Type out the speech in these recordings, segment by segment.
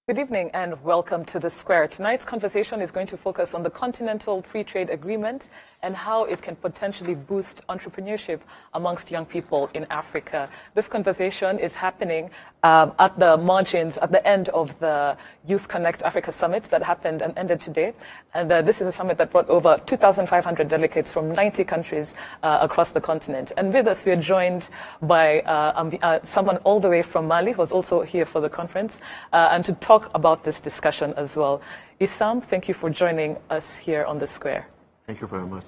Good evening and welcome to The Square. Tonight's conversation is going to focus on the Continental Free Trade Agreement and how it can potentially boost entrepreneurship amongst young people in Africa. This conversation is happening at the margins, at the end of the Youth Connect Africa Summit that happened and ended today. And this is a summit that brought over 2,500 delegates from 90 countries across the continent. And with us, we are joined by someone all the way from Mali, who was also here for the conference, and to talk about this discussion as well. Issam, thank you for joining us here on The Square. Thank you very much.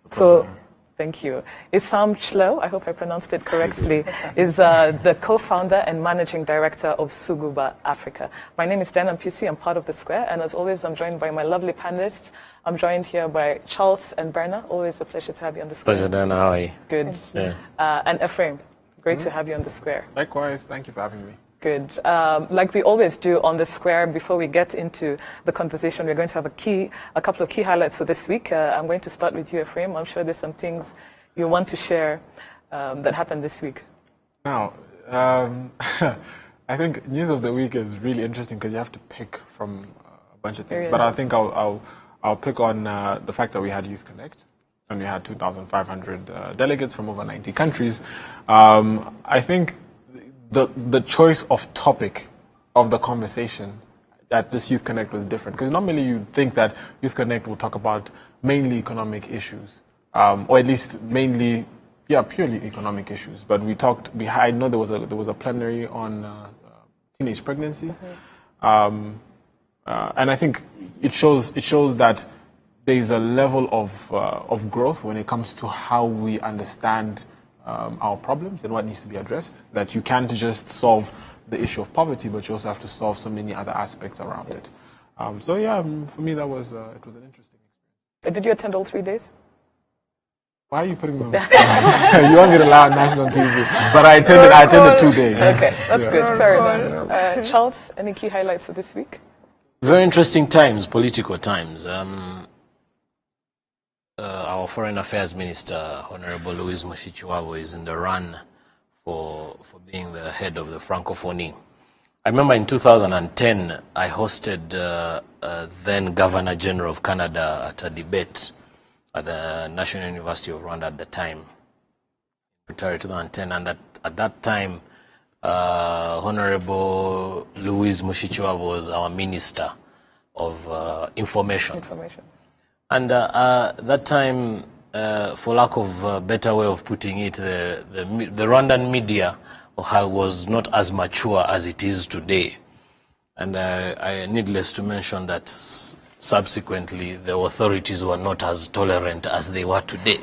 So, thank you. Issam Chlo, I hope I pronounced it correctly, is the co-founder and managing director of Suguba Africa. My name is Dan Mpisi, I'm part of The Square, and as always, I'm joined by my lovely panelists. I'm joined here by Charles and Berna. Always a pleasure to have you on The Square. Pleasure, Dan. How are you? Good. Yeah. And Ephraim, great to have you on The Square. Likewise, thank you for having me. Good. Like we always do on The Square, before we get into the conversation, we're going to have a couple of key highlights for this week. I'm going to start with you, Ephraim. I'm sure there's some things you want to share that happened this week. Now, I think news of the week is really interesting because you have to pick from a bunch of things. Really? But I think I'll pick on the fact that we had Youth Connect and we had 2,500 delegates from over 90 countries. I think the choice of topic of the conversation at this Youth Connect was different, because normally you'd think that Youth Connect will talk about mainly economic issues, or at least mainly, purely economic issues. But I know there was a plenary on teenage pregnancy, and I think it shows that there is a level of growth when it comes to how we understand our problems and what needs to be addressed, that you can't just solve the issue of poverty, but you also have to solve so many other aspects around it. For me, it was an interesting experience. Did you attend all 3 days? Why are you putting me on the spot? You want me to lie on national TV, but I attended 2 days. Okay, that's good. Fair enough. Charles, any key highlights for this week? Very interesting times, political times. Our Foreign Affairs Minister, Honorable Louise Mushikiwabo, is in the run for being the head of the Francophonie. I remember in 2010, I hosted then Governor General of Canada at a debate at the National University of Rwanda at the time, February 2010, and at that time, Honorable Louise Mushikiwabo was our Minister of Information. And that time, for lack of a better way of putting it, the Rwandan media was not as mature as it is today. And I needless to mention that subsequently the authorities were not as tolerant as they were today.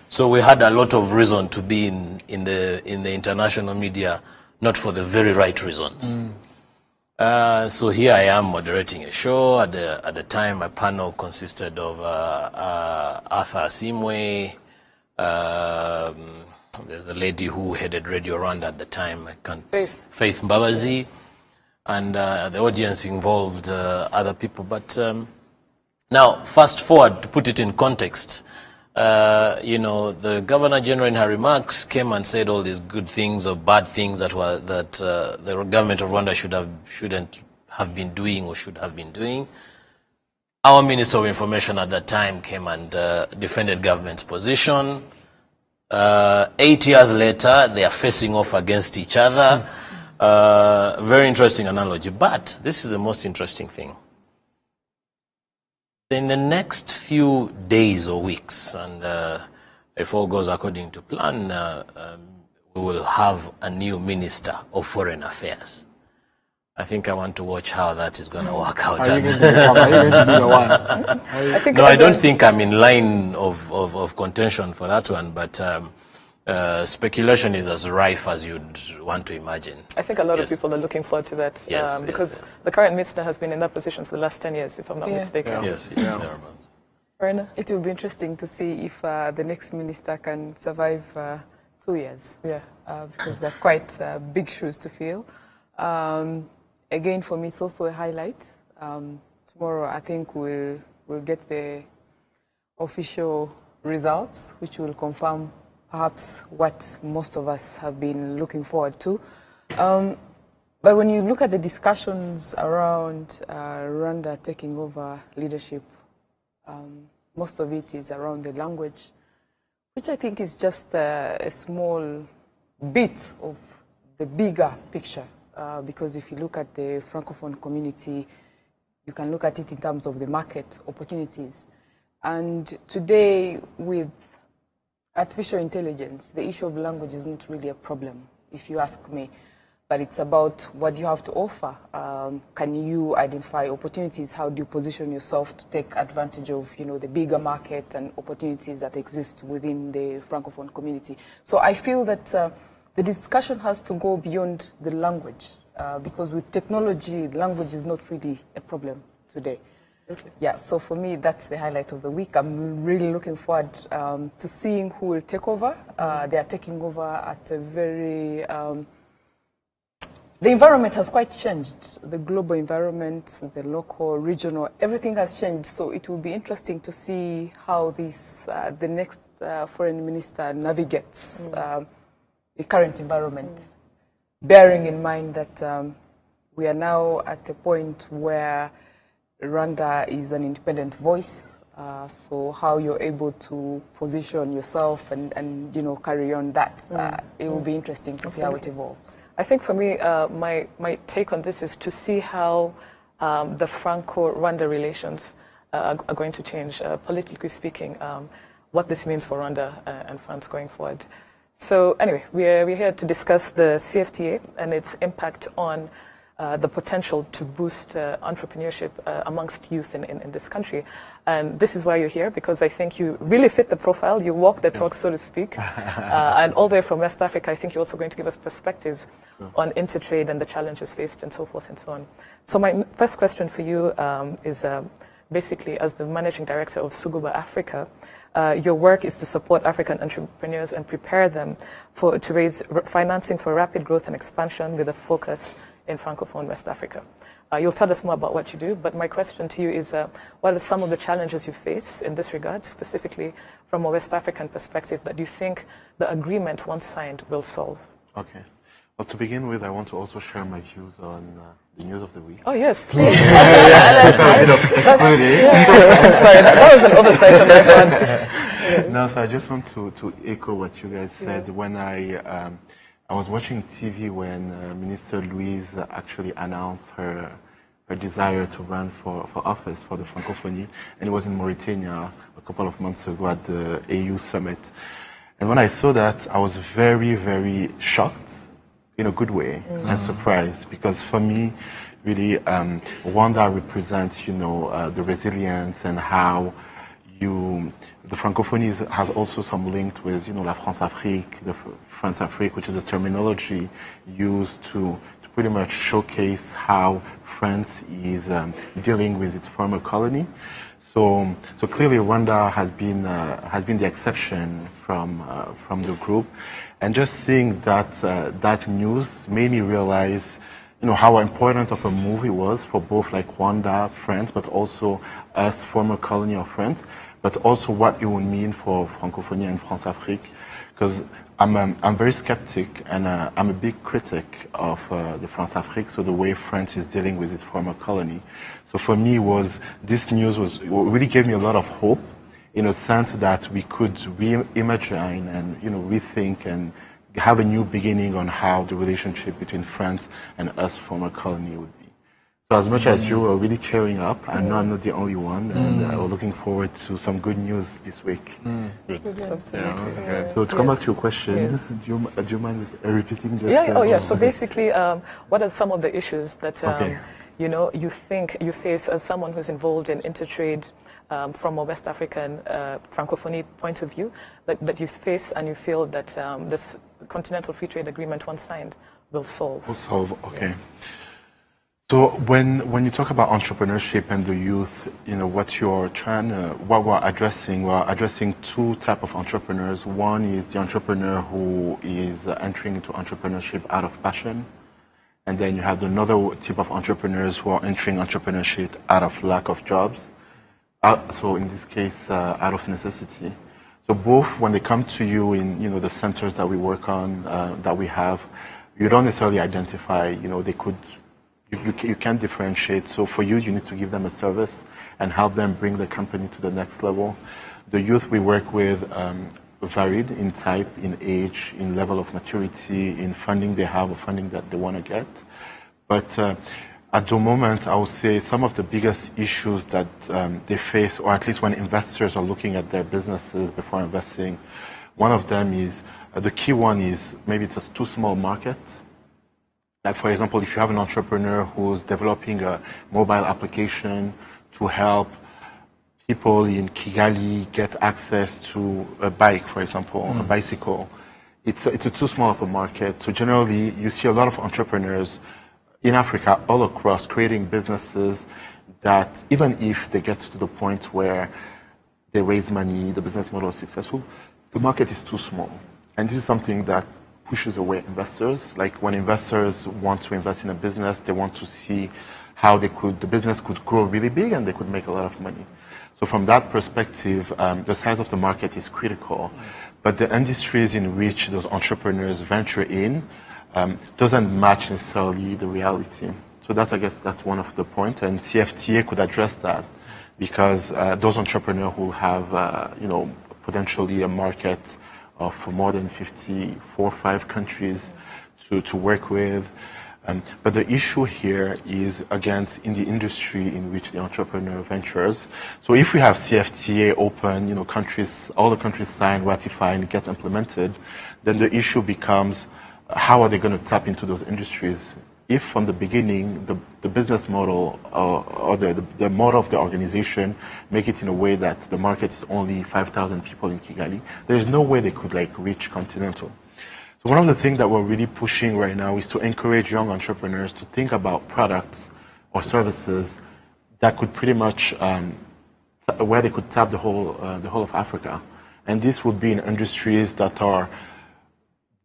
So we had a lot of reason to be in the international media, not for the very right reasons. So here I am moderating a show. At the time, my panel consisted of Arthur Asimwe. There's a lady who headed Radio Rwanda at the time, Faith Mbabazi, and the audience involved other people. But now, fast forward to put it in context. The Governor General in her remarks came and said all these good things or bad things that the government of Rwanda shouldn't have been doing or should have been doing. Our Minister of Information at that time came and defended government's position. 8 years later, they are facing off against each other. Very interesting analogy. But this is the most interesting thing. In the next few days or weeks, and if all goes according to plan, we will have a new Minister of Foreign Affairs. I think I want to watch how that is going to work out. Are you going to be the one? No, I don't think I'm in line of contention for that one, but speculation is as rife as you'd want to imagine. I think a lot of people are looking forward to that because the current minister has been in that position for the last 10 years, if I'm not mistaken. Yes, thereabouts. Verna? It will be interesting to see if the next minister can survive 2 years. Because they're quite big shoes to fill. Again, for me, it's also a highlight. Tomorrow, I think we'll get the official results, which will confirm perhaps what most of us have been looking forward to. But when you look at the discussions around Rwanda taking over leadership, most of it is around the language, which I think is just a small bit of the bigger picture. Because if you look at the Francophone community, you can look at it in terms of the market opportunities. And today, with artificial intelligence, the issue of language isn't really a problem, if you ask me. But it's about what you have to offer. Can you identify opportunities? How do you position yourself to take advantage of, the bigger market and opportunities that exist within the Francophone community? So I feel that the discussion has to go beyond the language, because with technology, language is not really a problem today. Okay. Yeah, so for me, that's the highlight of the week. I'm really looking forward to seeing who will take over. They are taking over at a very... the environment has quite changed. The global environment, the local, regional, everything has changed. So it will be interesting to see how this, the next foreign minister navigates the current environment, bearing in mind that we are now at a point where Rwanda is an independent voice. So how you're able to position yourself and carry on that, it will be interesting to see how it evolves. I think for me, my take on this is to see how the Franco-Rwanda relations are going to change, politically speaking, what this means for Rwanda and France going forward. So anyway, we're here to discuss the CFTA and its impact on the potential to boost entrepreneurship amongst youth in this country. And this is why you're here, because I think you really fit the profile. You walk the talk, so to speak. And all the way from West Africa, I think you're also going to give us perspectives on intertrade and the challenges faced and so forth and so on. So my first question for you is basically, as the managing director of Suguba Africa, your work is to support African entrepreneurs and prepare them to raise financing for rapid growth and expansion with a focus in Francophone West Africa. You'll tell us more about what you do, but my question to you is, what are some of the challenges you face in this regard, specifically from a West African perspective, that you think the agreement, once signed, will solve? Okay. Well, to begin with, I want to also share my views on the news of the week. Oh, yes, please. I'm sorry, that was an oversight on my part. No, so I just want to echo what you guys said. When I was watching TV when Minister Louise actually announced her desire to run for office for the Francophonie, and it was in Mauritania a couple of months ago at the AU summit. And when I saw that, I was very, very shocked, in a good way, and surprised, because for me, really, Rwanda represents, the resilience and how the Francophonie has also some link with, La France-Afrique, the France-Afrique, which is a terminology used to pretty much showcase how France is dealing with its former colony. So clearly Rwanda has been the exception from the group, and just seeing that news made me realize, how important of a move it was for both like Rwanda, France, but also us, former colony of France, but also what it would mean for Francophonie and France-Afrique, because I'm very skeptic, and I'm a big critic of the France-Afrique, so the way France is dealing with its former colony. So for me, this news really gave me a lot of hope, in a sense that we could reimagine and rethink and have a new beginning on how the relationship between France and us, former colony, would be. So as much as you are really cheering up, I know I'm not the only one, and we're looking forward to some good news this week. Good. Absolutely. Yeah, So to come back to your question, do you mind repeating just? So basically, what are some of the issues that you think you face as someone who's involved in intertrade from a West African Francophonie point of view, that you face and you feel that this Continental Free Trade Agreement, once signed, will solve? Will solve, okay. Yes. So when you talk about entrepreneurship and the youth, what we're addressing two types of entrepreneurs. One is the entrepreneur who is entering into entrepreneurship out of passion. And then you have another type of entrepreneurs who are entering entrepreneurship out of lack of jobs. So in this case, out of necessity. So both, when they come to you in the centers that we work on, that we have, you don't necessarily identify, they could, you can't differentiate. So for you need to give them a service and help them bring the company to the next level. The youth we work with varied in type, in age, in level of maturity, in funding they have or funding that they want to get. But at the moment, I would say some of the biggest issues that they face, or at least when investors are looking at their businesses before investing, one of them is, the key one is maybe it's a too small market. Like, for example, if you have an entrepreneur who's developing a mobile application to help people in Kigali get access to a bike, for example, a bicycle, it's a too small of a market. So generally, you see a lot of entrepreneurs in Africa, all across, creating businesses that even if they get to the point where they raise money, the business model is successful, the market is too small. And this is something that pushes away investors. Like when investors want to invest in a business, they want to see how the business could grow really big and they could make a lot of money. So from that perspective, the size of the market is critical. But the industries in which those entrepreneurs venture in doesn't match necessarily the reality. So that's, I guess, that's one of the points. And CFTA could address that because those entrepreneurs will have, potentially a market of more than 54 or 5 countries to work with. But the issue here is, again, in the industry in which the entrepreneur ventures. So if we have CFTA open, all the countries sign, ratify, and get implemented, then the issue becomes, how are they going to tap into those industries? If from the beginning, the business model or the model of the organization make it in a way that the market is only 5,000 people in Kigali, there's no way they could reach continental. So one of the things that we're really pushing right now is to encourage young entrepreneurs to think about products or services that could pretty much, where they could tap the whole of Africa. And this would be in industries that are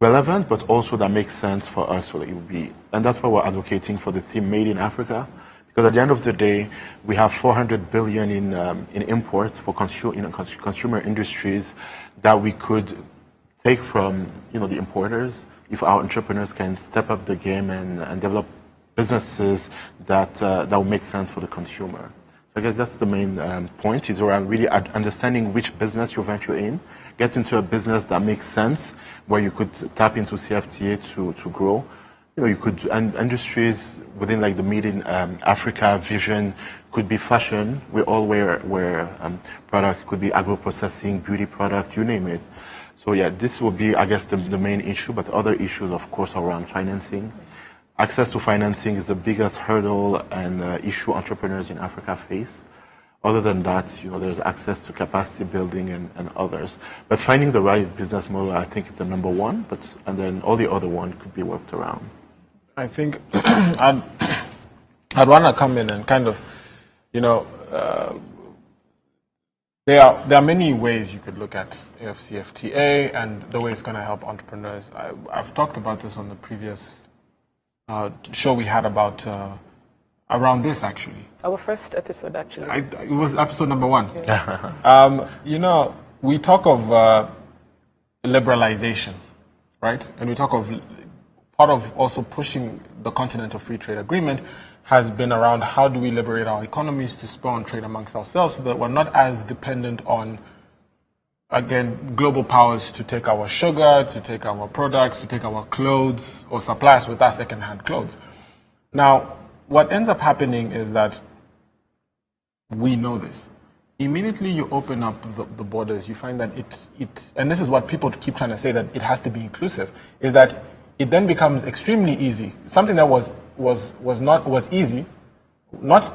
relevant, but also that makes sense for us. So that it would be, and that's why we're advocating for the theme Made in Africa, because at the end of the day, we have 400 billion in imports for consumer industries that we could take from the importers if our entrepreneurs can step up the game and develop businesses that will make sense for the consumer. So I guess that's the main point, is around really understanding which business you venture in, get into a business that makes sense, where you could tap into CFTA to grow. You could, and industries within the Made in Africa vision could be fashion. We all wear products, could be agro-processing, beauty product, you name it. So yeah, this will be, I guess, the main issue, but other issues, of course, are around financing. Access to financing is the biggest hurdle and issue entrepreneurs in Africa face. Other than that, there's access to capacity building and others. But finding the right business model, I think, is the number one. And then all the other one could be worked around. I think I'd want to come in and kind of, there are many ways you could look at CFTA and the way it's going to help entrepreneurs. I've talked about this on the previous show we had about around this, actually. Our first episode, actually. It was episode number 1. Yeah. We talk of liberalization, right? And we talk of part of also pushing the Continental Free Trade Agreement has been around how do we liberate our economies to spur on trade amongst ourselves so that we're not as dependent on, again, global powers to take our sugar, to take our products, to take our clothes, or supply us with our second-hand clothes. Now, what ends up happening is that we know this. Immediately you open up the borders, you find that it, and this is what people keep trying to say, that it has to be inclusive, is that it then becomes extremely easy. Something that was easy, not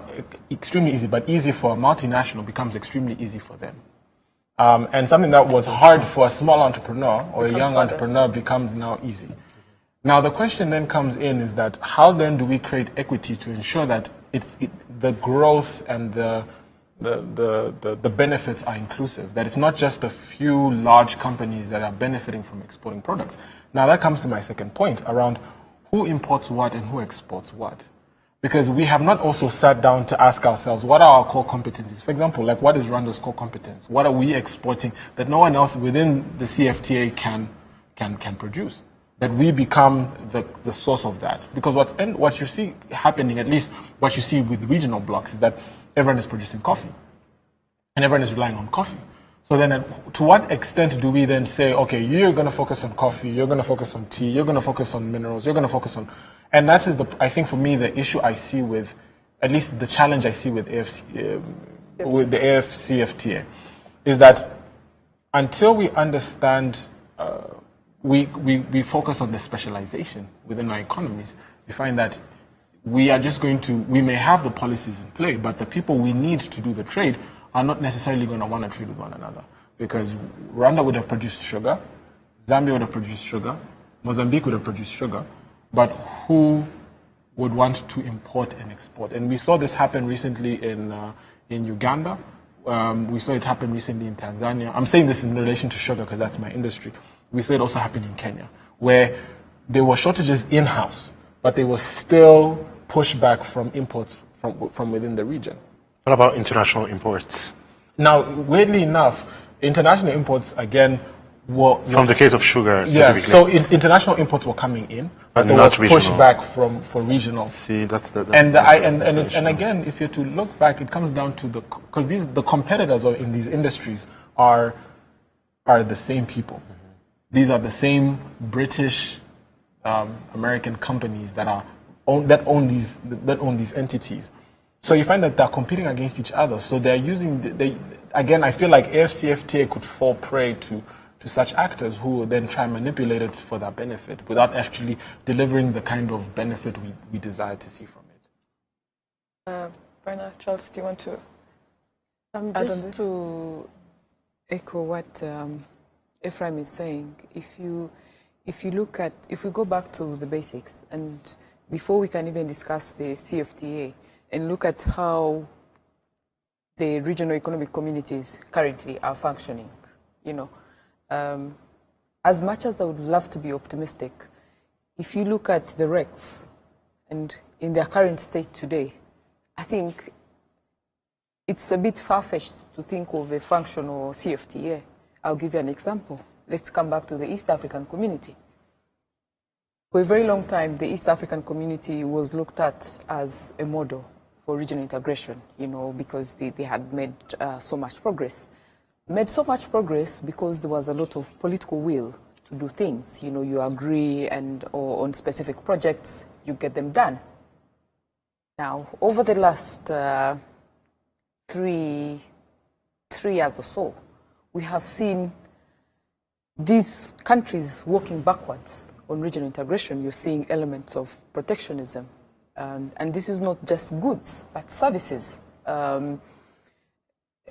extremely easy, but easy for a multinational becomes extremely easy for them. And something that was hard for a small entrepreneur or a young entrepreneur becomes now easy. Now the question then comes in is that how then do we create equity to ensure that the growth and the benefits are inclusive, that it's not just a few large companies that are benefiting from exporting products. Now that comes to my second point around who imports what and who exports what. Because we have not also sat down to ask ourselves, what are our core competencies? For example, what is Rwanda's core competence? What are we exporting that no one else within the CFTA can produce? that we become the source of that. Because what you see happening, at least what you see with regional blocks, is that everyone is producing coffee. And everyone is relying on coffee. So then to what extent do we then say, okay, you're going to focus on coffee, you're going to focus on tea, you're going to focus on minerals, you're going to focus on... And that is, I think for me, the issue I see with, at least the challenge I see with with the CFTA, is that until we understand, we focus on the specialization within our economies, we find that we are just going to, we may have the policies in play, but the people we need to do the trade are not necessarily going to want to trade with one another. Because Rwanda would have produced sugar, Zambia would have produced sugar, Mozambique would have produced sugar, but who would want to import and export? And we saw this happen recently in Uganda. We saw it happen recently in Tanzania. I'm saying this in relation to sugar because that's my industry. We saw it also happen in Kenya, where there were shortages in-house, but there was still pushback from imports from within the region. What about international imports? Now, weirdly enough, international imports, again, were... From the case of sugar, specifically. Yeah, so international imports were coming in, but there was pushback for regional. See, that's and again, if you're to look back, it comes down to because the competitors in these industries are the same people. Mm-hmm. These are the same British, American companies that own these entities. So you find that they're competing against each other. So they're using, again, I feel like CFTA could fall prey to such actors who will then try and manipulate it for their benefit without actually delivering the kind of benefit we desire to see from it. Bernard, Charles, do you want to just to echo what Ephraim is saying, if we go back to the basics, and before we can even discuss the CFTA, and look at how the regional economic communities currently are functioning, as much as I would love to be optimistic, if you look at the RECs and in their current state today, I think it's a bit far-fetched to think of a functional CFTA. I'll give you an example. Let's come back to the East African community. For a very long time, the East African community was looked at as a model for regional integration, because they had made so much progress. Made so much progress because there was a lot of political will to do things. You agree or on specific projects, you get them done. Now, over the last 3 years or so, we have seen these countries walking backwards on regional integration. You're seeing elements of protectionism. And this is not just goods, but services.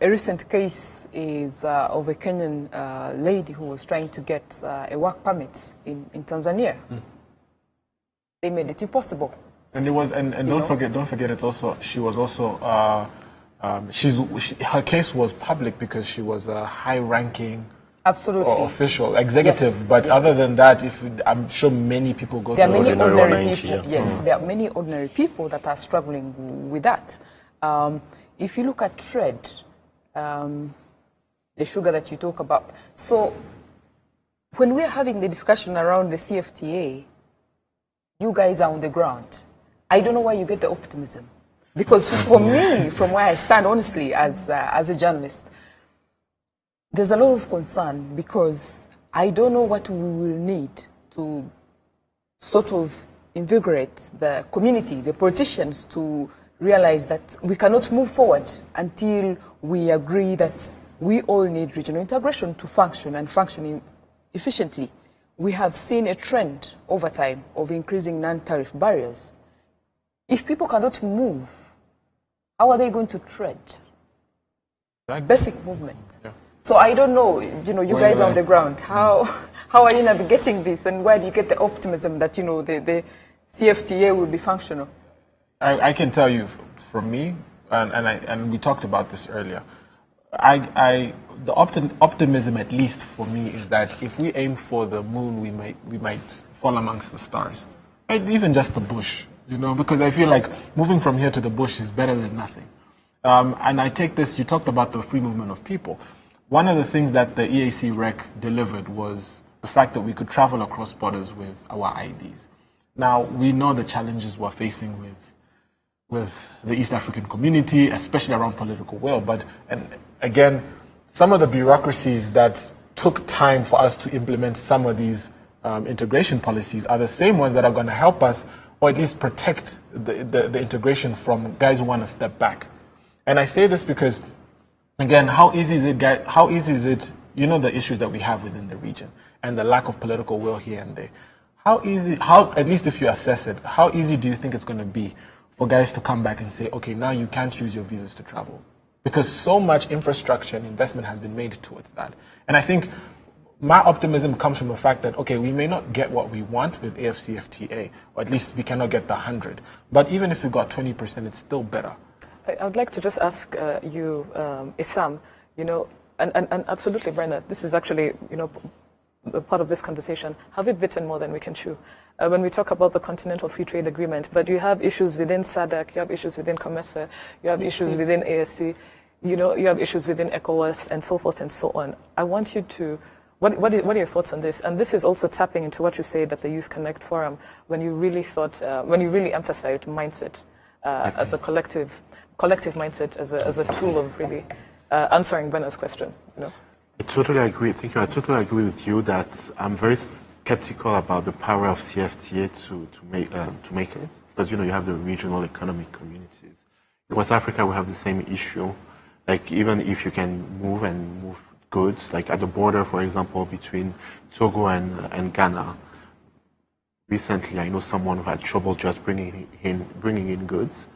A recent case is of a Kenyan lady who was trying to get a work permit in Tanzania. Mm. They made it impossible. And it was, and don't forget, it's also she was also her case was public because she was a high-ranking. Absolutely. Official, executive, yes, but yes. Other than that, I'm sure many people go there through are many ordinary people. Yeah. Yes, there are many ordinary people that are struggling with that. If you look at trade, the sugar that you talk about. So when we're having the discussion around the CFTA, you guys are on the ground. I don't know why you get the optimism. Because for me, from where I stand, honestly, as a journalist, there's a lot of concern because I don't know what we will need to sort of invigorate the community, the politicians, to realize that we cannot move forward until we agree that we all need regional integration to function and function efficiently. We have seen a trend over time of increasing non-tariff barriers. If people cannot move, how are they going to trade? Basic movement. Yeah. So I don't know, you guys are on the ground. How are you navigating this, and where do you get the optimism that, the CFTA will be functional? I can tell you from me, and we talked about this earlier, the optimism, at least for me, is that if we aim for the moon, we might fall amongst the stars. Even just the bush, because I feel like moving from here to the bush is better than nothing. And I take this, you talked about the free movement of people. One of the things that the EAC REC delivered was the fact that we could travel across borders with our IDs. Now, we know the challenges we're facing with the East African community, especially around political will. But, and again, some of the bureaucracies that took time for us to implement some of these integration policies are the same ones that are going to help us, or at least protect the integration from guys who want to step back. And I say this because, again, how easy is it, you know, the issues that we have within the region and the lack of political will here and there. At least if you assess it, how easy do you think it's going to be for guys to come back and say, okay, now you can't use your visas to travel? Because so much infrastructure and investment has been made towards that. And I think my optimism comes from the fact that, okay, we may not get what we want with AFCFTA, or at least we cannot get the 100. But even if we got 20%, it's still better. I would like to just ask you, Issam, you know, and absolutely, Brenda, this is actually, you know, a part of this conversation. Have we bitten more than we can chew? When we talk about the Continental Free Trade Agreement, but you have issues within SADC, you have issues within COMESA, you have issues within ASC, you know, you have issues within ECOWAS, and so forth and so on. I want you to, what are your thoughts on this? And this is also tapping into what you said at the Youth Connect Forum, when you really thought, when you really emphasized mindset as a collective mindset, as a tool of really answering Bena's question. You know? I totally agree. Thank you. I totally agree with you that I'm very skeptical about the power of CFTA to make it, because, you know, you have the regional economic communities. In West Africa, we have the same issue. Like, even if you can move goods, like at the border, for example, between Togo and Ghana. Recently, I know someone who had trouble just bringing in goods.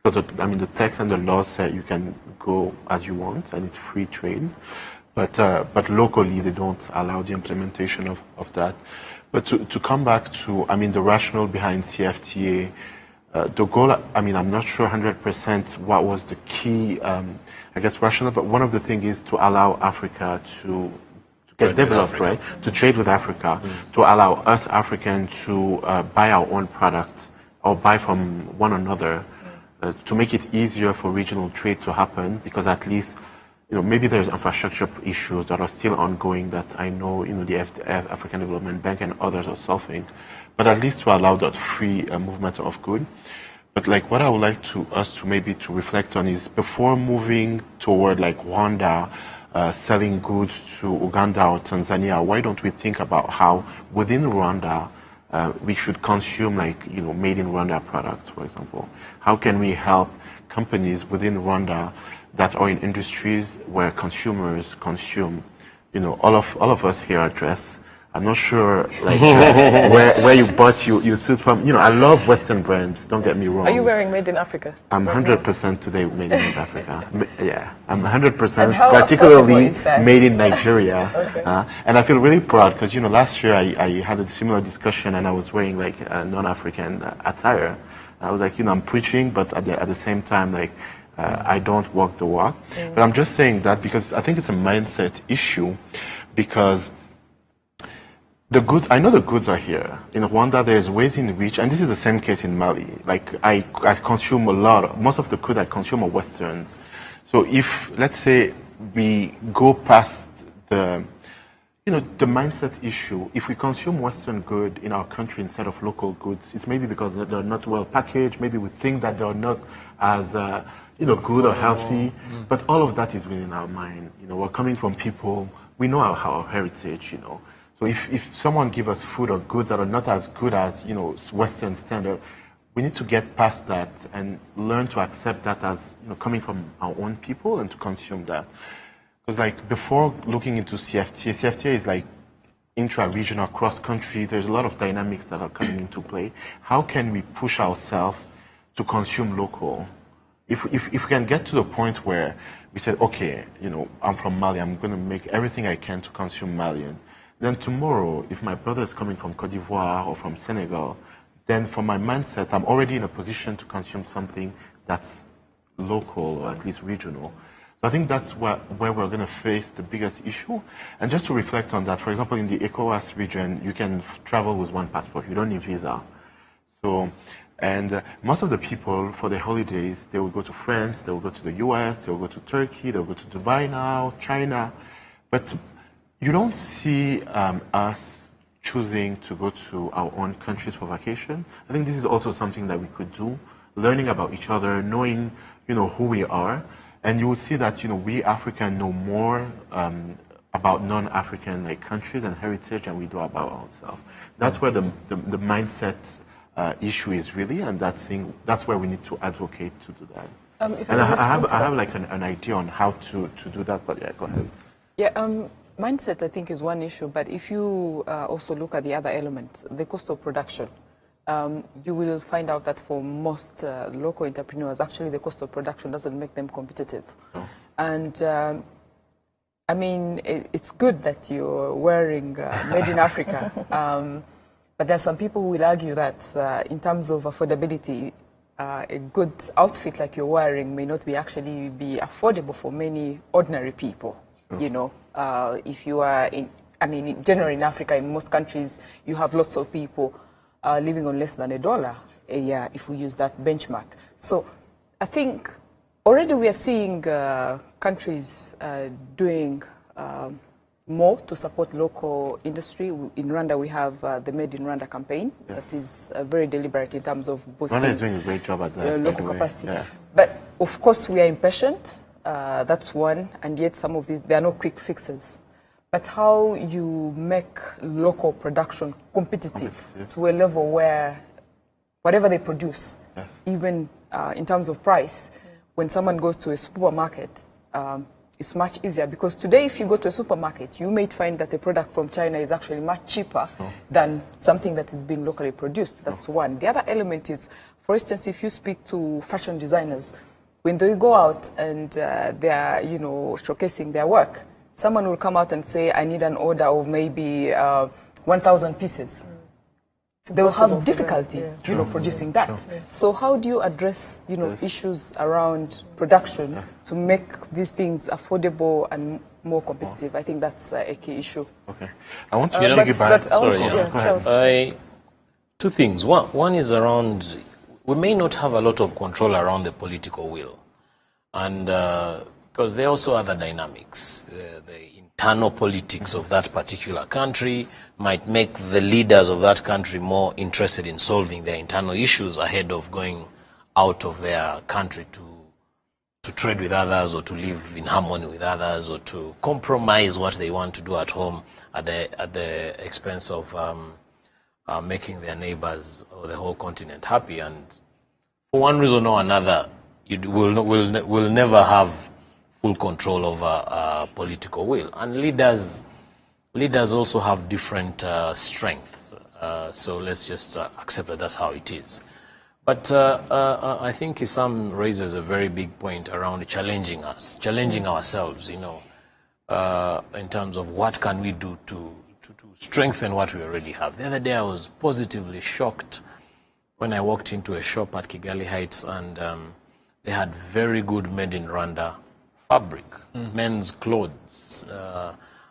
Because, I mean, the text and the law say you can go as you want, and it's free trade. But locally, they don't allow the implementation of that. But to come back to, I mean, the rationale behind CFTA, the goal, I mean, I'm not sure 100% what was the key, I guess, rationale, but one of the things is to allow Africa to get developed, right? To trade with Africa, to allow us Africans to buy our own products or buy from one another, to make it easier for regional trade to happen, because at least, you know, maybe there's infrastructure issues that are still ongoing that I know, you know, the African Development Bank and others are solving, but at least to allow that free movement of goods. But like what I would like us to maybe to reflect on is, before moving toward like Rwanda, selling goods to Uganda or Tanzania, why don't we think about how within Rwanda we should consume, like, you know, made in Rwanda products, for example? How can we help companies within Rwanda that are in industries where consumers consume? You know, all of us here are dressed. I'm not sure, like, where you bought your suit from. You know, I love Western brands, don't get me wrong. Are you wearing Made in Africa? I'm 100% today Made in East Africa. Yeah, I'm 100% particularly made in Nigeria. Okay. And I feel really proud because, you know, last year I had a similar discussion and I was wearing like a non-African attire. I was like, you know, I'm preaching, but at the same time, like, I don't walk the walk. But I'm just saying that because I think it's a mindset issue, because the goods, I know the goods are here. In Rwanda, there's ways in which, and this is the same case in Mali, like I consume a lot, most of the goods I consume are Westerns. So if, let's say, we go past the, you know, the mindset issue, if we consume Western good in our country instead of local goods, it's maybe because they're not well packaged, maybe we think that they're not as, you know, good or healthy, but all of that is within our mind. You know, we're coming from people, we know our heritage, you know. So if someone gives us food or goods that are not as good as, you know, Western standard, we need to get past that and learn to accept that as, you know, coming from our own people and to consume that. Because like before looking into CFTA is like intra-regional, cross-country, there's a lot of dynamics that are coming into play. How can we push ourselves to consume local? If we can get to the point where we said, okay, you know, I'm from Mali, I'm going to make everything I can to consume Malian. Then tomorrow, if my brother is coming from Cote d'Ivoire or from Senegal, then from my mindset, I'm already in a position to consume something that's local or at least regional. So I think that's where we're going to face the biggest issue. And just to reflect on that, for example, in the ECOWAS region, you can travel with one passport. You don't need visa. So, and most of the people, for their holidays, they will go to France, they will go to the US, they will go to Turkey, they will go to Dubai now, China. But you don't see us choosing to go to our own countries for vacation. I think this is also something that we could do, learning about each other, knowing, who we are. And you would see that, we Africans know more about non-African countries and heritage than we do about ourselves. That's where the mindset issue is really, and that's where we need to advocate to do that. And I have an idea on how to do that, but yeah, go ahead. Yeah, mindset I think is one issue, but if you also look at the other element, the cost of production, you will find out that for most local entrepreneurs, actually the cost of production doesn't make them competitive. Oh. And I mean, it's good that you're wearing made in Africa, but there are some people who will argue that in terms of affordability, a good outfit like you're wearing may not actually be affordable for many ordinary people. Oh. If you are generally in Africa, in most countries, you have lots of people living on less than $1 a year, if we use that benchmark. So I think already we are seeing countries doing more to support local industry. In Rwanda, we have the Made in Rwanda campaign. Yes. That is very deliberate in terms of boosting Rwanda is doing a great job at that, local capacity. Yeah. But of course, we are impatient. That's one, and yet some of these, there are no quick fixes. But how you make local production competitive to a level where whatever they produce, yes, even in terms of price, when someone goes to a supermarket, it's much easier, because today if you go to a supermarket, you may find that a product from China is actually much cheaper than something that is being locally produced. That's one. The other element is, for instance, if you speak to fashion designers, when they go out and they are, showcasing their work, someone will come out and say, I need an order of maybe 1,000 pieces. They will have difficulty, producing that. Yeah. So how do you address, issues around production to make these things affordable and more competitive? I think that's a key issue. Okay. I want to take it back. Sorry, go ahead. Two things. One is around, we may not have a lot of control around the political will. And because there are also other dynamics. The internal politics of that particular country might make the leaders of that country more interested in solving their internal issues ahead of going out of their country to trade with others, or to live in harmony with others, or to compromise what they want to do at home at the expense of making their neighbors or the whole continent happy. And for one reason or another, you will never have full control over political will. And leaders also have different strengths. So let's just accept that that's how it is. But I think Issam raises a very big point around challenging ourselves, in terms of what can we do to strengthen what we already have. The other day I was positively shocked when I walked into a shop at Kigali Heights, and they had very good Made in Rwanda fabric, men's clothes.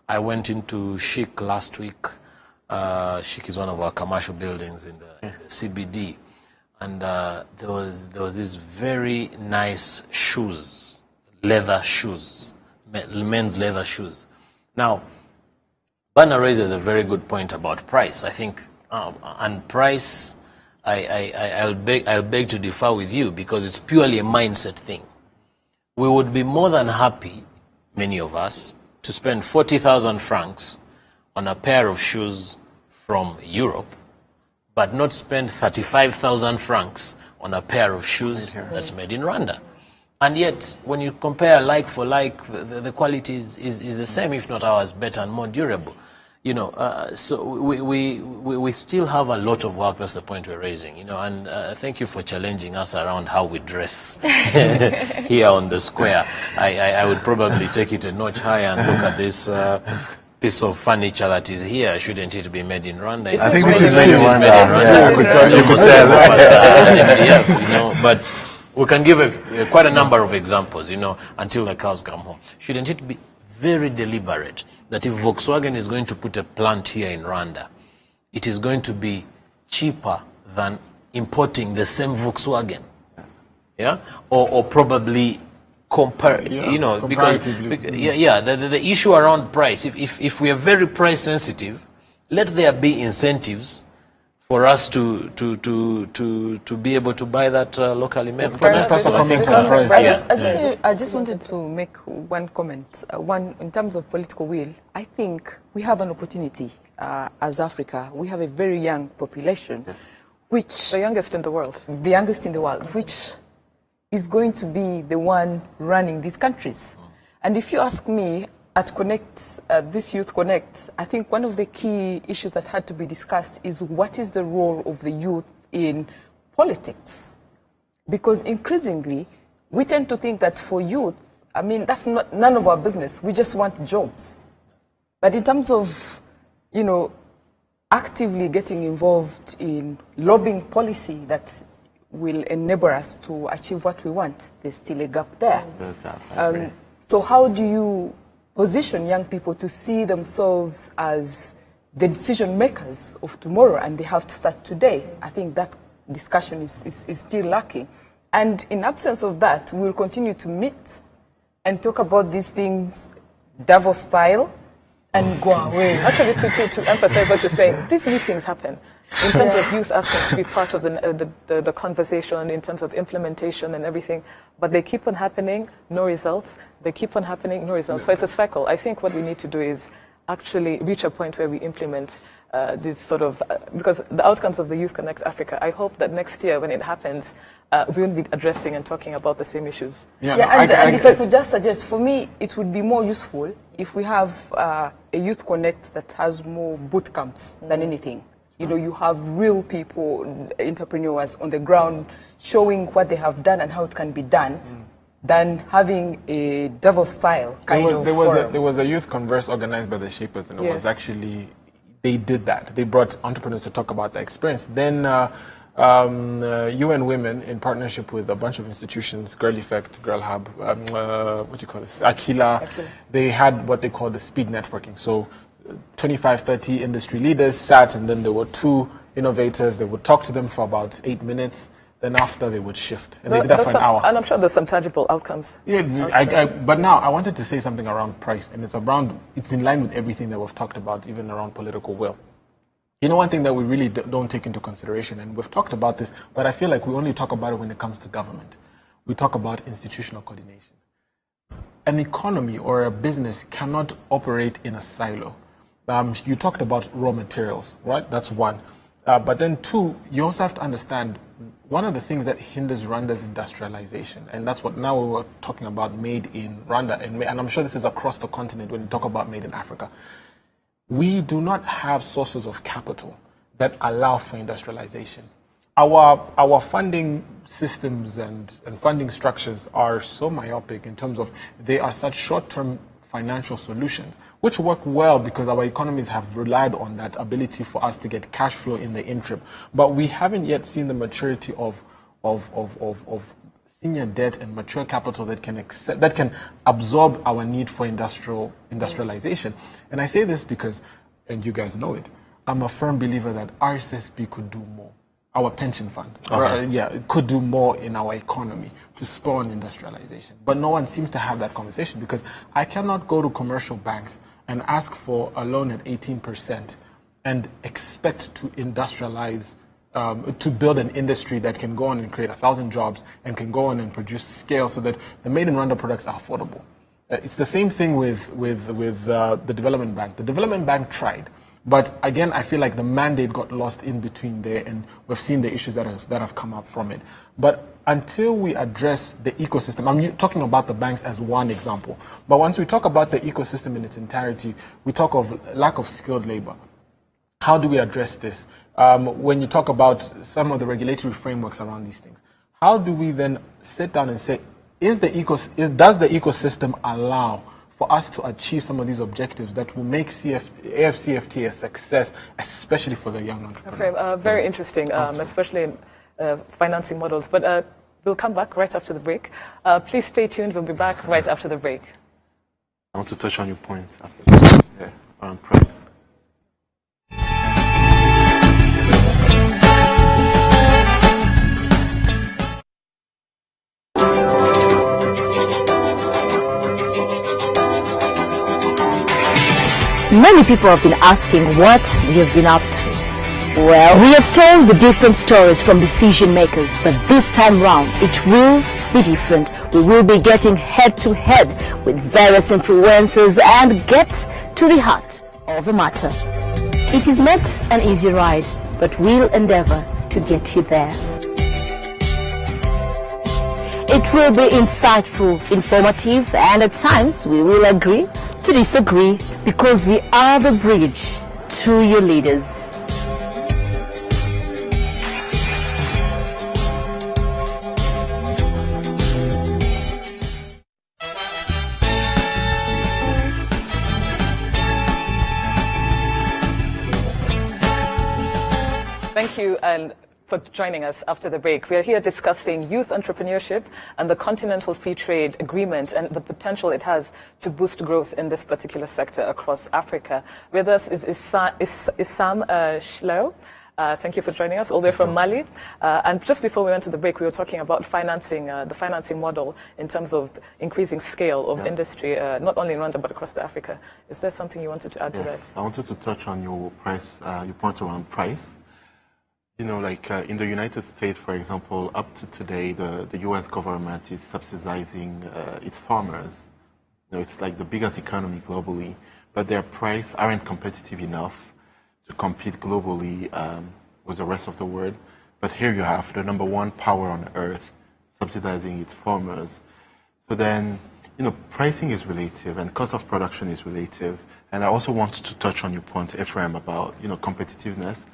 I went into Chic last week. Chic is one of our commercial buildings in the CBD. And there was these very nice shoes, leather shoes, men's leather shoes. Now, Bana raises a very good point about price. I think, and price, I'll beg to differ with you, because it's purely a mindset thing. We would be more than happy, many of us, to spend 40,000 francs on a pair of shoes from Europe, but not spend 35,000 francs on a pair of shoes that's made in Rwanda. And yet, when you compare like for like, the quality is the same, if not ours, better and more durable. So we still have a lot of work. That's the point we're raising, and thank you for challenging us around how we dress here on the square. I would probably take it a notch higher and look at this piece of furniture that is here. Shouldn't it be made in Rwanda? I think this is made in Rwanda. But we can give quite a number of examples, until the cows come home. Shouldn't it be very deliberate that if Volkswagen is going to put a plant here in Rwanda, it is going to be cheaper than importing the same Volkswagen, or probably because the issue around price, if we are very price sensitive, let there be incentives for us to be able to buy that locally made. I just wanted to make one comment. One, in terms of political will, I think we have an opportunity as Africa. We have a very young population, which the youngest in the world, which is going to be the one running these countries. And if you ask me, at Connect, this Youth Connect, I think one of the key issues that had to be discussed is what is the role of the youth in politics? Because increasingly, we tend to think that for youth, I mean, that's none of our business. We just want jobs. But in terms of, actively getting involved in lobbying policy that will enable us to achieve what we want, there's still a gap there. So how do you position young people to see themselves as the decision makers of tomorrow, and they have to start today? I think that discussion is still lacking. And in absence of that, we'll continue to meet and talk about these things Davos style and go away. Actually, to emphasize what you're saying, these meetings happen in terms of youth asking to be part of the conversation, in terms of implementation and everything, but they keep on happening, no results. They keep on happening, no results. So it's a cycle. I think what we need to do is actually reach a point where we implement this sort of, because the outcomes of the Youth Connect Africa, I hope that next year when it happens, we will be addressing and talking about the same issues. And if I could just suggest, for me, it would be more useful if we have a Youth Connect that has more boot camps than anything. You have real people, entrepreneurs on the ground, showing what they have done and how it can be done, than having a Davos style kind of forum. There was a youth converse organized by the Shapers, and it was actually, they did that. They brought entrepreneurs to talk about their experience. Then UN Women, in partnership with a bunch of institutions, Girl Effect, Girl Hub, Aquila, they had what they call the speed networking. So 25, 30 industry leaders sat, and then there were 2 innovators. They would talk to them for about 8 minutes. Then after, they would shift. And they did that for an hour. And I'm sure there's some tangible outcomes. Yeah, but now I wanted to say something around price, and it's in line with everything that we've talked about, even around political will. One thing that we really don't take into consideration, and we've talked about this, but I feel like we only talk about it when it comes to government. We talk about institutional coordination. An economy or a business cannot operate in a silo. You talked about raw materials, right? That's one. But then 2, you also have to understand one of the things that hinders Rwanda's industrialization, and that's what now we were talking about, made in Rwanda, and I'm sure this is across the continent when you talk about made in Africa. We do not have sources of capital that allow for industrialization. Our funding systems and funding structures are so myopic in terms of they are such short-term financial solutions, which work well because our economies have relied on that ability for us to get cash flow in the interim. But we haven't yet seen the maturity of senior debt and mature capital that can absorb our need for industrialization. And I say this because, and you guys know it, I'm a firm believer that RSSB could do more. Our pension fund, it could do more in our economy to spur on industrialization. But no one seems to have that conversation, because I cannot go to commercial banks and ask for a loan at 18% and expect to industrialize, to build an industry that can go on and create 1,000 jobs and can go on and produce scale so that the made in Rwanda products are affordable. It's the same thing with the Development Bank. The Development Bank tried. But again, I feel like the mandate got lost in between there, and we've seen the issues that have come up from it. But until we address the ecosystem, I'm talking about the banks as one example. But once we talk about the ecosystem in its entirety, we talk of lack of skilled labor. How do we address this? When you talk about some of the regulatory frameworks around these things, how do we then sit down and say, does the ecosystem allow for us to achieve some of these objectives that will make AFCFTA a success, especially for the young entrepreneur? Okay, very interesting, especially in financing models. But we'll come back right after the break. Please stay tuned. We'll be back right after the break. I want to touch on your point after on price. Many people have been asking what we have been up to. Well, we have told the different stories from decision makers, but this time round it will be different. We will be getting head to head with various influencers and get to the heart of the matter. It is not an easy ride, but we'll endeavor to get you there. It will be insightful, informative, and at times we will agree to disagree because we are the bridge to your leaders. Thank you and for joining us after the break. We are here discussing youth entrepreneurship and the Continental Free Trade Agreement and the potential it has to boost growth in this particular sector across Africa. With us is Sam Shlo. Thank you for joining us all the way from Mali. And just before we went to the break, we were talking about financing, the financing model in terms of increasing scale of industry, not only in Rwanda but across Africa. Is there something you wanted to add to that? I wanted to touch on your price, your point around price. You know, like in the United States, for example, up to today, the U.S. government is subsidizing its farmers. You know, it's like the biggest economy globally, but their prices aren't competitive enough to compete globally with the rest of the world. But here you have the #1 power on earth subsidizing its farmers. So then, you know, pricing is relative and cost of production is relative. And I also wanted to touch on your point, Ephraim, about, you know, competitiveness.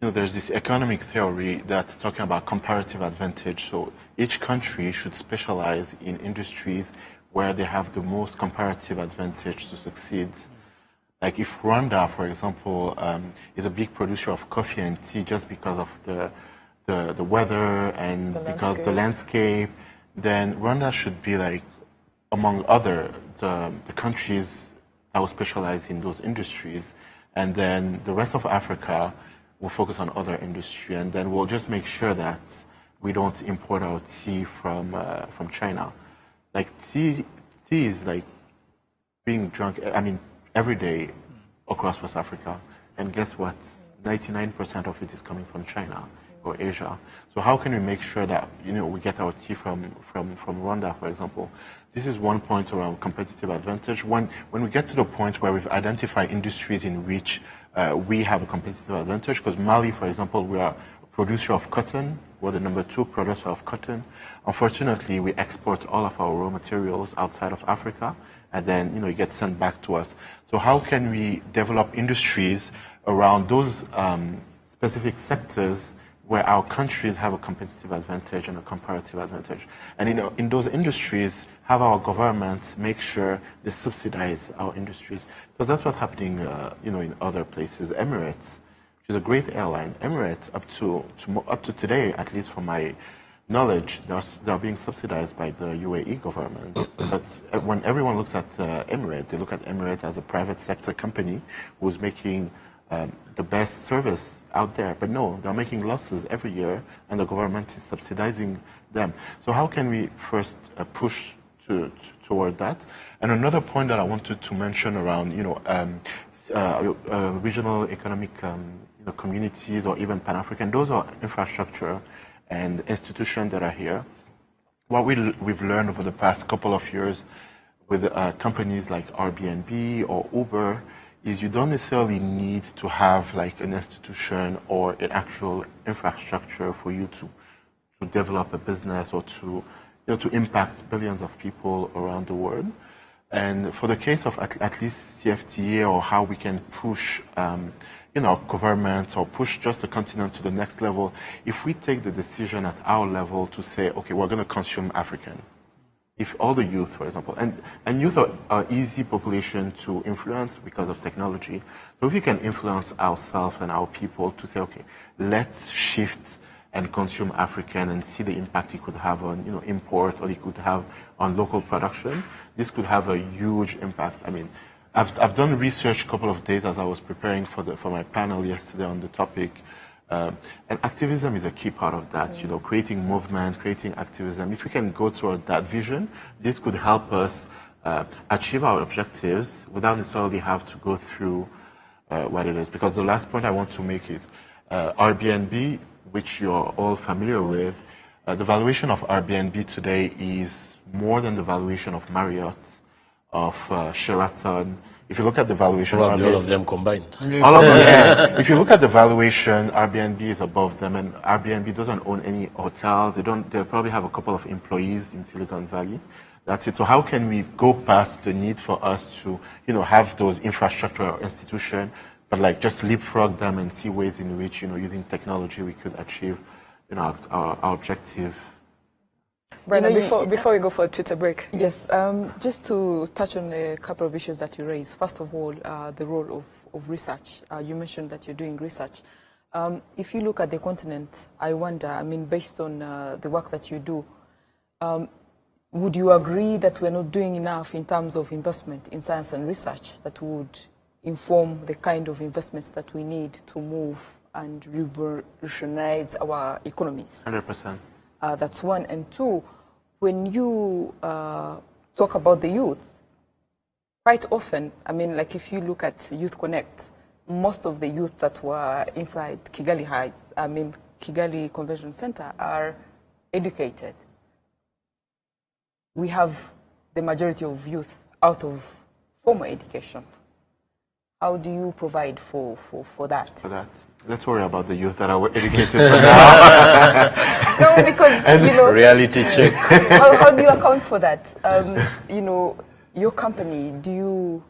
You know, there's this economic theory that's talking about comparative advantage. So each country should specialize in industries where they have the most comparative advantage to succeed. Like if Rwanda, for example, is a big producer of coffee and tea just because of the weather and because of the landscape, then Rwanda should be like among other the countries that will specialize in those industries, and then the rest of Africa will focus on other industry, and then we'll just make sure that we don't import our tea from China. Like tea is like being drunk, I mean, every day across West Africa, and guess what? 99% of it is coming from China or Asia. So how can we make sure that, you know, we get our tea from Rwanda, for example? This is one point around competitive advantage. When we get to the point where we've identified industries in which we have a competitive advantage, because Mali, for example, we are a producer of cotton. We're the #2 producer of cotton. Unfortunately, we export all of our raw materials outside of Africa, and then, you know, it gets sent back to us. So how can we develop industries around those specific sectors where our countries have a competitive advantage and a comparative advantage? And, you know, in those industries, have our governments make sure they subsidize our industries, because that's what's happening, you know, in other places. Emirates, which is a great airline, Emirates up to today, at least from my knowledge, they're being subsidized by the UAE government. But when everyone looks at Emirates, they look at Emirates as a private sector company who's making the best service out there. But no, they're making losses every year, and the government is subsidizing them. So how can we first push toward that? And another point that I wanted to mention around, you know, regional economic you know, communities or even Pan-African, those are infrastructure and institutions that are here. What we've learned over the past couple of years with companies like Airbnb or Uber is you don't necessarily need to have like an institution or an actual infrastructure for you to develop a business or to impact billions of people around the world. And for the case of at least CFTA, or how we can push you know, governments or push just the continent to the next level, if we take the decision at our level to say, okay, we're going to consume African. If all the youth, for example, and youth are an easy population to influence because of technology. So if we can influence ourselves and our people to say, okay, let's shift and consume African and see the impact it could have on, you know, import, or it could have on local production, this could have a huge impact. I mean, I've done research a couple of days as I was preparing for my panel yesterday on the topic. And activism is a key part of that, you know, creating movement, creating activism. If we can go toward that vision, this could help us achieve our objectives without necessarily have to go through what it is. Because the last point I want to make is Airbnb, which you're all familiar with, the valuation of Airbnb today is more than the valuation of Marriott, of Sheraton. If you look at the valuation, probably all of them combined. All of them, yeah. If you look at the valuation, Airbnb is above them, and Airbnb doesn't own any hotel. They probably have a couple of employees in Silicon Valley. That's it. So how can we go past the need for us to, have those infrastructure or institution, but like just leapfrog them and see ways in which, using technology we could achieve, our objective. Brenda, before we go for a Twitter break. Yes, just to touch on a couple of issues that you raised. First of all, the role of research. You mentioned that you're doing research. If you look at the continent, I wonder, based on the work that you do, would you agree that we're not doing enough in terms of investment in science and research that would inform the kind of investments that we need to move and revolutionize our economies? 100%. That's one. And two, when you talk about the youth, quite often, like if you look at Youth Connect, most of the youth that were inside Kigali Heights, Kigali Convention Center, are educated. We have the majority of youth out of formal education. How do you provide for that? For that. Let's worry about the youth that are educated for now. No, because, reality check. How do you account for that? Your company, do you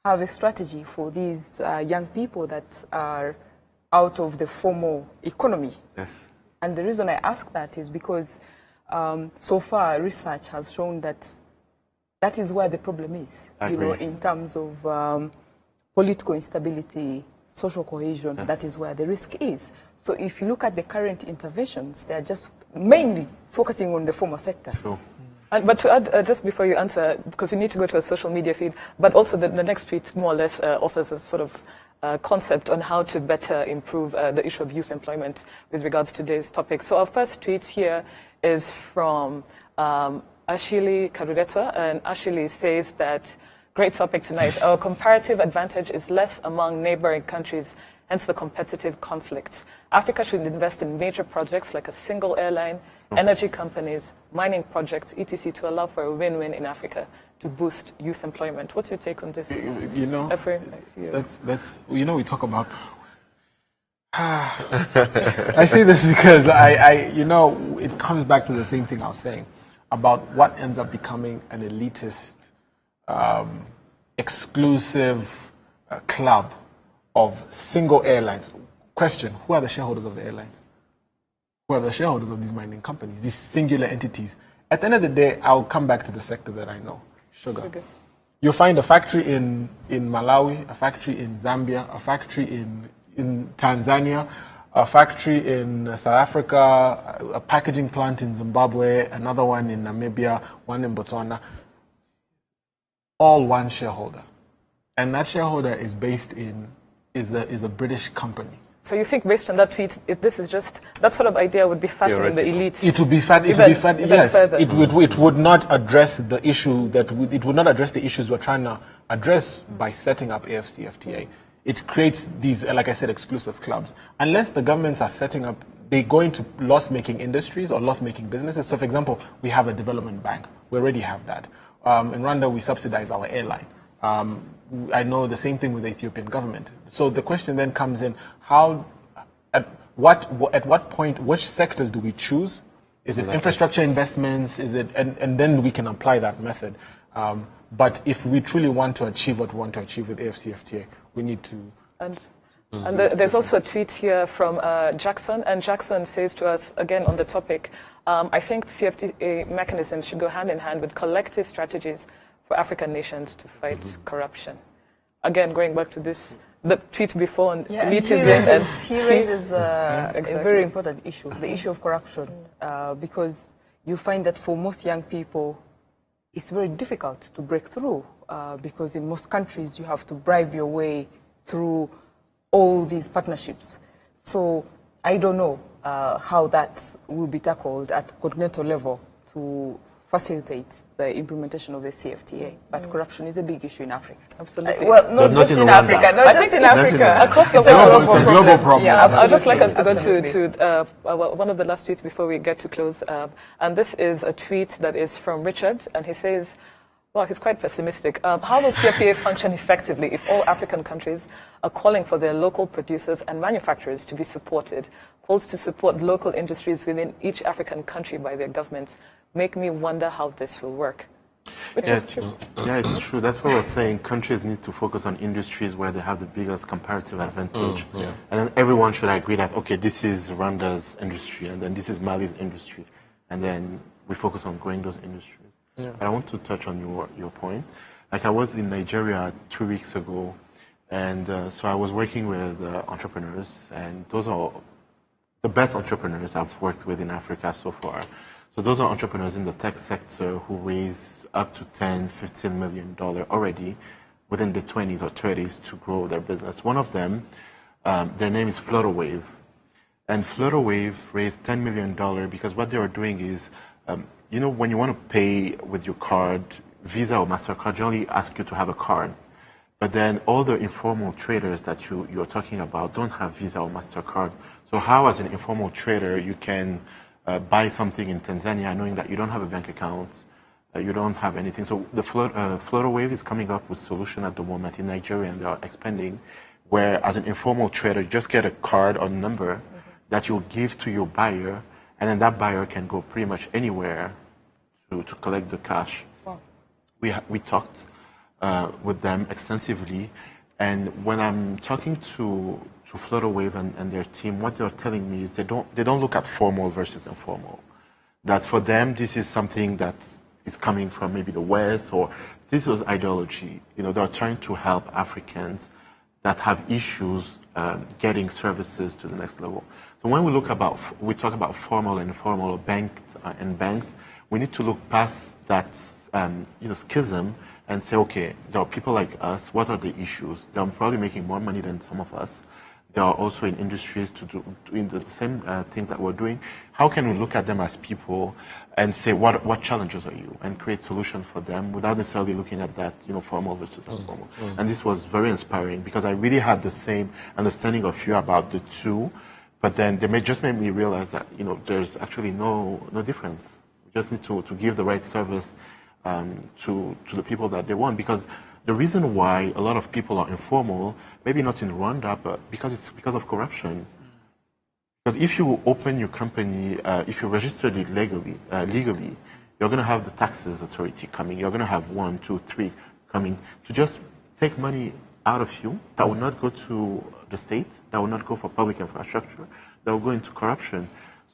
have a strategy for these young people that are out of the formal economy? Yes. And the reason I ask that is because so far research has shown that that is where the problem is, in terms of political instability, social cohesion, yes. That is where the risk is. So if you look at the current interventions, they are just mainly focusing on the formal sector. Sure. But to add, just before you answer, because we need to go to a social media feed, but also the next tweet more or less offers a sort of concept on how to better improve the issue of youth employment with regards to today's topic. So our first tweet here is from Ashili Karuretwa, and Ashili says that, great topic tonight, our comparative advantage is less among neighboring countries, hence the competitive conflicts. Africa should invest in major projects like a single airline, energy companies, mining projects, etc., to allow for a win-win in Africa to boost youth employment. What's your take on this? Ephraim, I see you. That's we talk about. I say this because it comes back to the same thing I was saying about what ends up becoming an elitist, exclusive club of single airlines. Question: who are the shareholders of the airlines? Who are the shareholders of these mining companies, these singular entities? At the end of the day, I'll come back to the sector that I know, sugar. Okay. You'll find a factory in Malawi, a factory in Zambia, a factory in Tanzania, a factory in South Africa, a packaging plant in Zimbabwe, another one in Namibia, one in Botswana. All one shareholder. And that shareholder is based is a British company. So you think, based on that tweet, this is just that sort of idea would be fattening the elites? It would be yes. It would not address the issue it would not address the issues we're trying to address by setting up CFTA. It creates these, like I said, exclusive clubs. Unless the governments are setting up, they go into loss-making industries or loss-making businesses. So, for example, we have a development bank. We already have that. In Rwanda, we subsidize our airline. I know the same thing with the Ethiopian government. So the question then comes in: at what point, which sectors do we choose? Is it infrastructure investments? Is it, and then we can apply that method. But if we truly want to achieve what we want to achieve with CFTA, we need to. And there's also a tweet here from Jackson, and Jackson says to us, again on the topic, I think CFTA mechanisms should go hand in hand with collective strategies for African nations to fight corruption. Again, going back to this, the tweet before on elitism. He raises a very important issue, the issue of corruption, because you find that for most young people, it's very difficult to break through, because in most countries you have to bribe your way through all these partnerships. So I don't know how that will be tackled at continental level to facilitate the implementation of the CFTA. But corruption is a big issue in Africa. Absolutely. Well, not just in Africa, not just in Africa. Across the It's a global problem. Yeah, I'd just like us to go absolutely. to one of the last tweets before we get to close. And this is a tweet that is from Richard, and he says, well, he's quite pessimistic. How will CFTA function effectively if all African countries are calling for their local producers and manufacturers to be supported? Calls to support local industries within each African country by their governments make me wonder how this will work. Which is true. Yeah, it's true. That's what we're saying. Countries need to focus on industries where they have the biggest comparative advantage. And then everyone should agree that, okay, this is Rwanda's industry, and then this is Mali's industry. And then we focus on growing those industries. But I want to touch on your point. Like, I was in Nigeria 2 weeks ago, and so I was working with entrepreneurs, and those are the best entrepreneurs I've worked with in Africa so far. So those are entrepreneurs in the tech sector who raise up to $10, $15 million already within the 20s or 30s to grow their business. One of them, their name is Flutterwave. And Flutterwave raised $10 million because what they were doing is, you know, when you want to pay with your card, Visa or MasterCard generally ask you to have a card. But then all the informal traders that you're talking about don't have Visa or MasterCard. So how, as an informal trader, you can buy something in Tanzania knowing that you don't have a bank account, you don't have anything. So the Flutterwave is coming up with a solution at the moment in Nigeria, and they are expanding, where as an informal trader, you just get a card or number that you'll give to your buyer, and then that buyer can go pretty much anywhere to collect the cash. Wow. We talked with them extensively, and when I'm talking to Flutterwave and their team, what they're telling me is they don't look at formal versus informal. That for them, this is something that is coming from maybe the West, or this was ideology. You know, they're trying to help Africans that have issues getting services to the next level. So when we talk about formal and informal, or banked and banked, we need to look past that schism and say, okay, there are people like us. What are the issues? They're probably making more money than some of us. They are also in industries doing the same things that we're doing. How can we look at them as people and say, what challenges are you, and create solutions for them without necessarily looking at that, formal versus informal. And this was very inspiring because I really had the same understanding of you about the two, but then they just made me realize that, there's actually no difference. We just need to give the right service to the people that they want, because the reason why a lot of people are informal, maybe not in Rwanda, but it's because of corruption. Because if you open your company, if you register it legally, you're going to have the taxes authority coming. You're going to have 1, 2, 3 coming to just take money out of you that will not go to the state, that will not go for public infrastructure, that will go into corruption.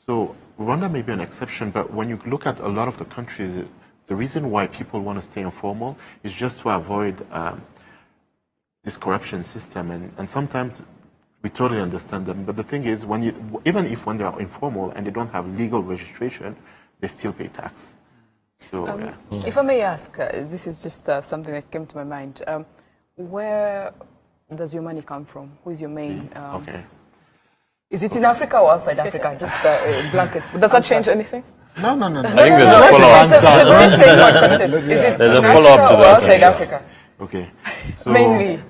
So Rwanda may be an exception, but when you look at a lot of the countries, the reason why people want to stay informal is just to avoid this corruption system. And sometimes we totally understand them. But the thing is, when they are informal and they don't have legal registration, they still pay tax. So, If I may ask, this is just something that came to my mind. Where does your money come from? Who is your main? Okay. Is it in Africa or outside Africa? Just a blanket. Does that change anything? No. I think there's a follow-up. It's a very straightforward question. Is it There's in a follow-up Africa to or that, outside actually. Africa? Okay. So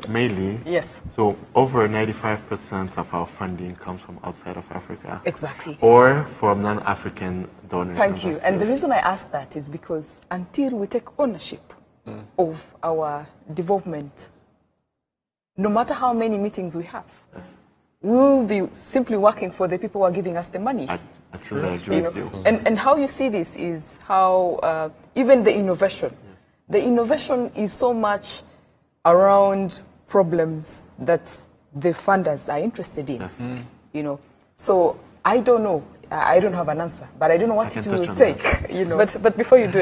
Mainly. Yes. So over 95% of our funding comes from outside of Africa. Exactly. Or from non-African donors. Thank you. And the reason I ask that is because until we take ownership of our development, no matter how many meetings we have, we'll be simply working for the people who are giving us the money. I truly agree with you. And how you see this is how even the innovation. The innovation is so much around problems that the funders are interested in. Yes. So I don't know. I don't have an answer, but I don't know what it will take. But before you do,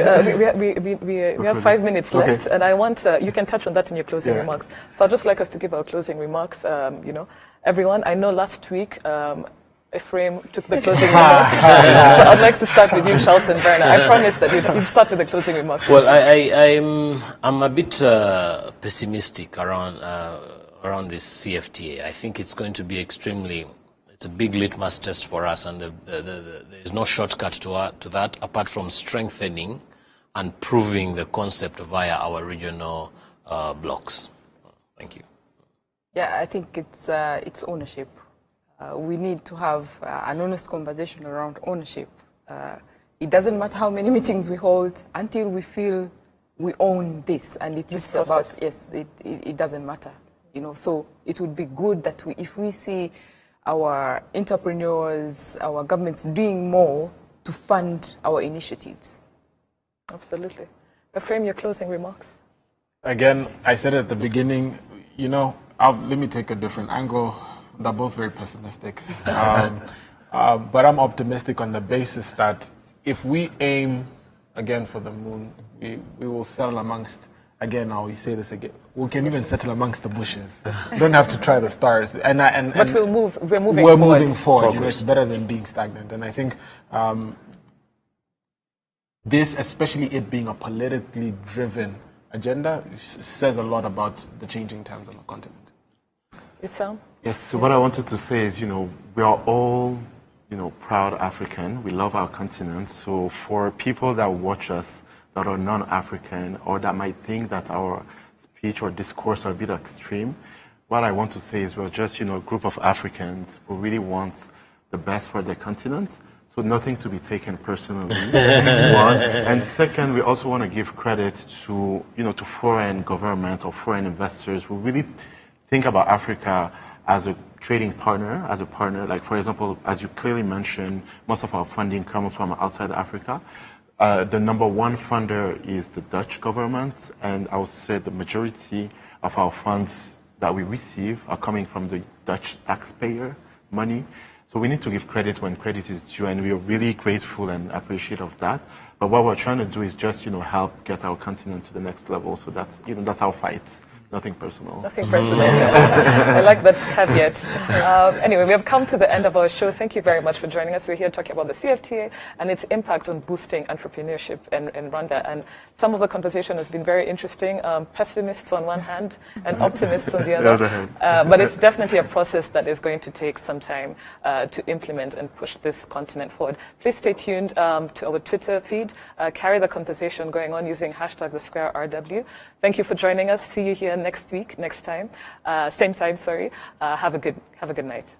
we have 5 minutes left, and I want you can touch on that in your closing remarks. So I'd just like us to give our closing remarks. Everyone, I know last week Ephraim took the closing remarks, so I'd like to start with you, Charles and Werner. I promise that you'd start with the closing remarks. Well, I'm a bit pessimistic around this CFTA. I think it's going to be it's a big litmus test for us, and there is no shortcut to that apart from strengthening and proving the concept via our regional blocks. Thank you. Yeah, I think it's ownership. We need to have an honest conversation around ownership. It doesn't matter how many meetings we hold until we feel we own this, and it's about, yes, it doesn't matter, you know. So it would be good that if we see our entrepreneurs, our governments doing more to fund our initiatives. Absolutely. Frame your closing remarks. Again, I said at the beginning, you know, let me take a different angle. They're both very pessimistic. But I'm optimistic on the basis that if we aim, again, for the moon, we will settle amongst, again, I'll say this again, we can even settle amongst the bushes. We don't have to try the stars. But we're moving forward. You know, it's better than being stagnant. And I think this, especially it being a politically driven agenda, says a lot about the changing times on the continent. Isam? Yes, so what I wanted to say is, you know, we are all, you know, proud African. We love our continent. So for people that watch us that are non-African or that might think that our speech or discourse are a bit extreme, what I want to say is we're just, you know, a group of Africans who really wants the best for their continent. So nothing to be taken personally, one. And second, we also want to give credit to, you know, to foreign government or foreign investors who really think about Africa as a trading partner, as a partner. Like, for example, as you clearly mentioned, most of our funding comes from outside Africa. The number one funder is the Dutch government, and I would say the majority of our funds that we receive are coming from the Dutch taxpayer money. So we need to give credit when credit is due, and we are really grateful and appreciative of that. But what we're trying to do is just, you know, help get our continent to the next level. So that's, you know, that's our fight. Nothing personal. Nothing personal. I like that caveat. Anyway, we have come to the end of our show. Thank you very much for joining us. We're here talking about the CFTA and its impact on boosting entrepreneurship in Rwanda. And some of the conversation has been very interesting. Pessimists on one hand and optimists on the other. But it's definitely a process that is going to take some time to implement and push this continent forward. Please stay tuned to our Twitter feed. Carry the conversation going on using #TheSquareRW. Thank you for joining us. See you here next week, same time, sorry. Have a good night.